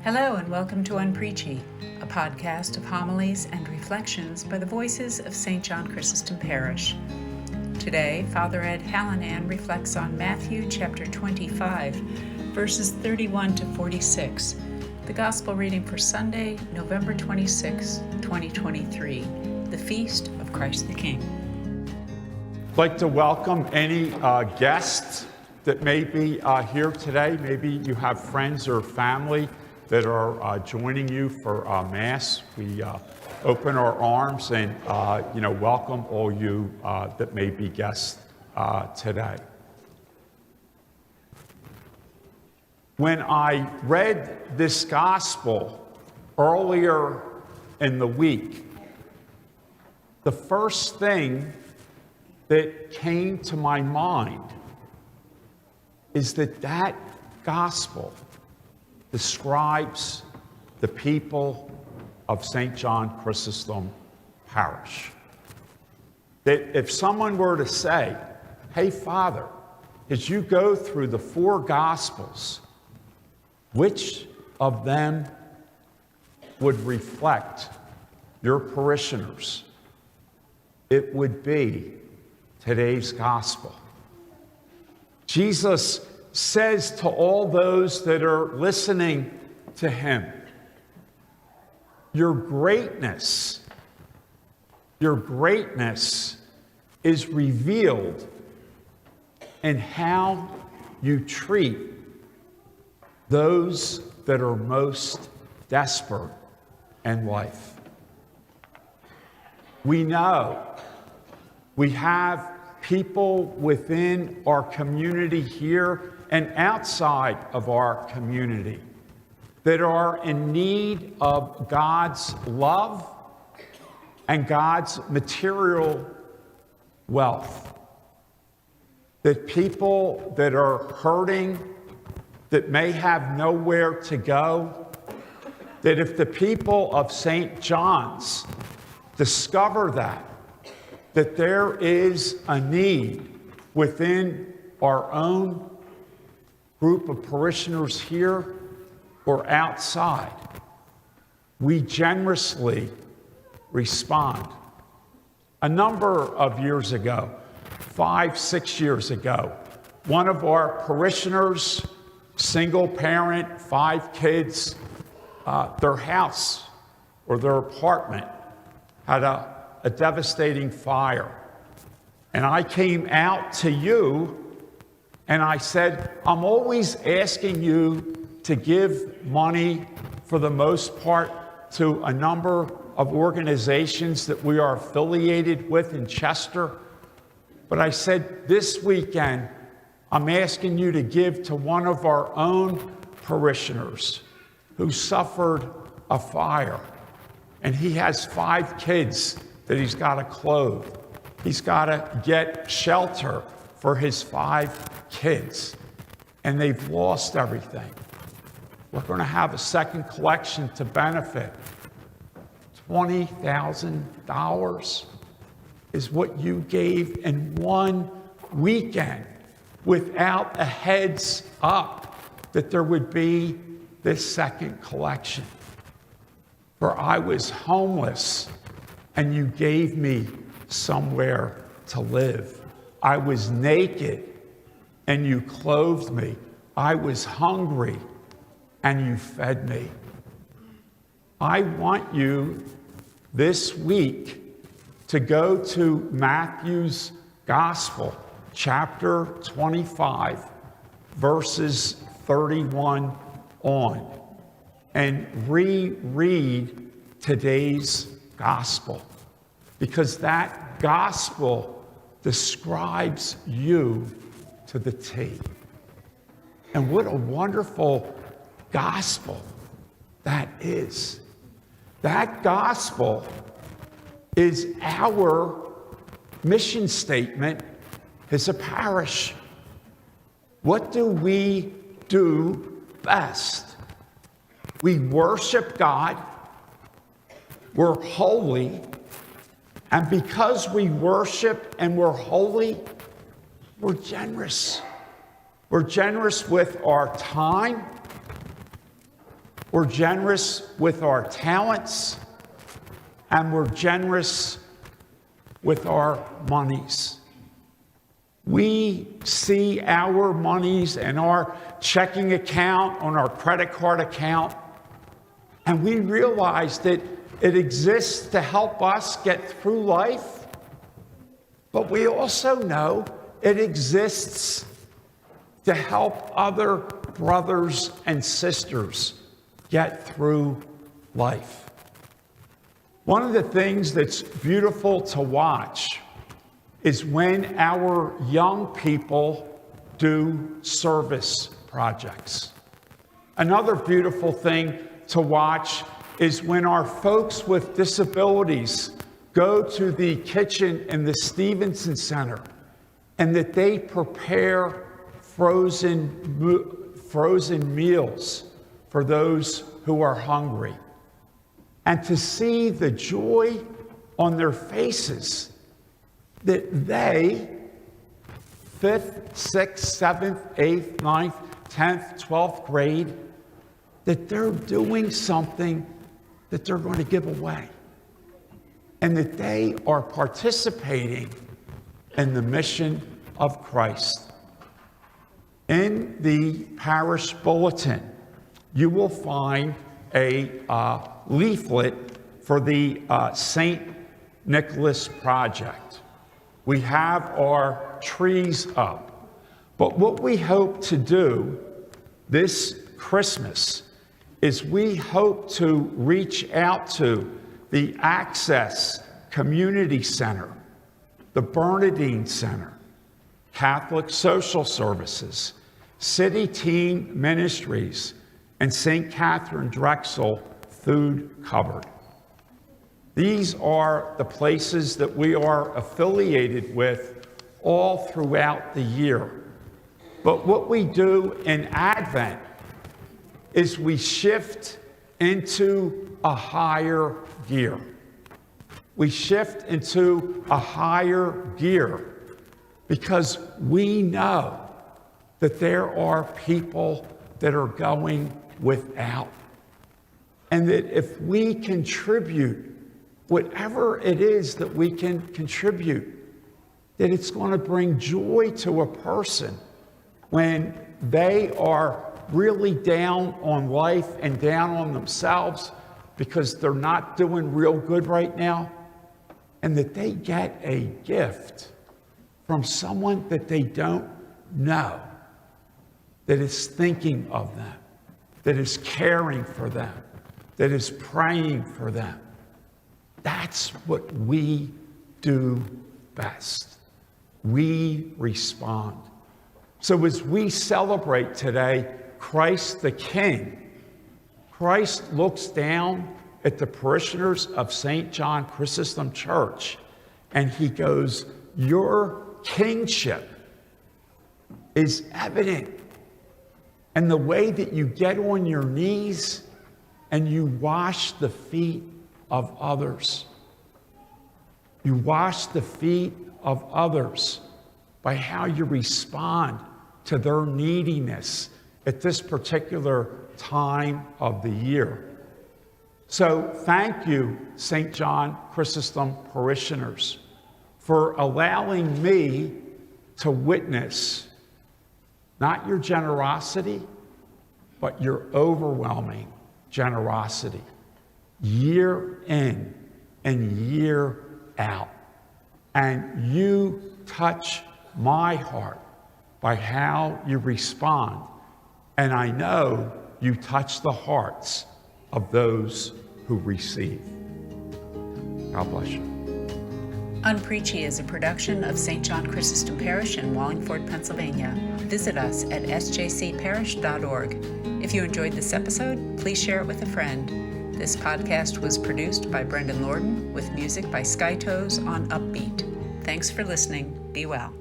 Hello and welcome to Unpreachy, a podcast of homilies and reflections by the voices of St. John Chrysostom Parish. Today, Father Ed Hallinan reflects on Matthew chapter 25, verses 31 to 46, the Gospel reading for Sunday, November 26, 2023, the Feast of Christ the King. I'd like to welcome any guests that may be here today. Maybe you have friends or family that are joining you for Mass. We open our arms and welcome all you that may be guests today. When I read this gospel earlier in the week, the first thing that came to my mind is that gospel describes the people of St. John Chrysostom Parish. That if someone were to say, hey, Father, as you go through the four Gospels, which of them would reflect your parishioners? It would be today's Gospel. Jesus says to all those that are listening to him, your greatness is revealed in how you treat those that are most desperate in life. We know we have people within our community here and outside of our community that are in need of God's love and God's material wealth. That people that are hurting, that may have nowhere to go, that if the people of St. John's discover that there is a need within our own group of parishioners here or outside, we generously respond. A number of years ago, 5-6 years ago, one of our parishioners, single parent, 5 kids, their house or their apartment had a devastating fire. And I came out to you and I said, I'm always asking you to give money for the most part to a number of organizations that we are affiliated with in Chester. But I said, this weekend, I'm asking you to give to one of our own parishioners who suffered a fire. And he has 5 kids that he's got to clothe. He's got to get shelter for his 5 kids. And they've lost everything. We're going to have a second collection to benefit. $20,000 is what you gave in one weekend without a heads up that there would be this second collection. For I was homeless and you gave me somewhere to live. I was naked and you clothed me. I was hungry and you fed me. I want you this week to go to Matthew's Gospel, chapter 25, verses 31 on, and reread today's Gospel, because that Gospel describes you to the T. And what a wonderful Gospel that is. That Gospel is our mission statement as a parish. What do we do best? We worship God. We're holy. And because we worship and we're holy, we're generous. We're generous with our time. We're generous with our talents, and we're generous with our monies. We see our monies and our checking account, on our credit card account, and we realize that it exists to help us get through life, but we also know it exists to help other brothers and sisters get through life. One of the things that's beautiful to watch is when our young people do service projects. Another beautiful thing to watch is when our folks with disabilities go to the kitchen in the Stevenson Center and that they prepare frozen meals for those who are hungry. And to see the joy on their faces that they, 5th, 6th, 7th, 8th, 9th, 10th, 12th grade, that they're doing something that they're going to give away. And that they are participating in the mission of Christ. In the parish bulletin, you will find a leaflet for the St. Nicholas Project. We have our trees up. But what we hope to do this Christmas is we hope to reach out to the Access Community Center, the Bernadine Center, Catholic Social Services, City Teen Ministries, and St. Catherine Drexel Food Cupboard. These are the places that we are affiliated with all throughout the year. But what we do in Advent is we shift into a higher gear. We shift into a higher gear because we know that there are people that are going without. And that if we contribute whatever it is that we can contribute, that it's going to bring joy to a person when they are really down on life and down on themselves because they're not doing real good right now, and that they get a gift from someone that they don't know, that is thinking of them, that is caring for them, that is praying for them. That's what we do best. We respond. So as we celebrate today Christ the King, Christ looks down at the parishioners of St. John Chrysostom Church and he goes, your kingship is evident in the way that you get on your knees and you wash the feet of others. You wash the feet of others by how you respond to their neediness at this particular time of the year. So thank you, St. John Chrysostom parishioners, for allowing me to witness not your generosity, but your overwhelming generosity, year in and year out. And you touch my heart by how you respond. And I know you touch the hearts of those who receive. God bless you. Unpreachy is a production of St. John Chrysostom Parish in Wallingford, Pennsylvania. Visit us at sjcparish.org. If you enjoyed this episode, please share it with a friend. This podcast was produced by Brendan Lorden with music by Skytoes on Upbeat. Thanks for listening. Be well.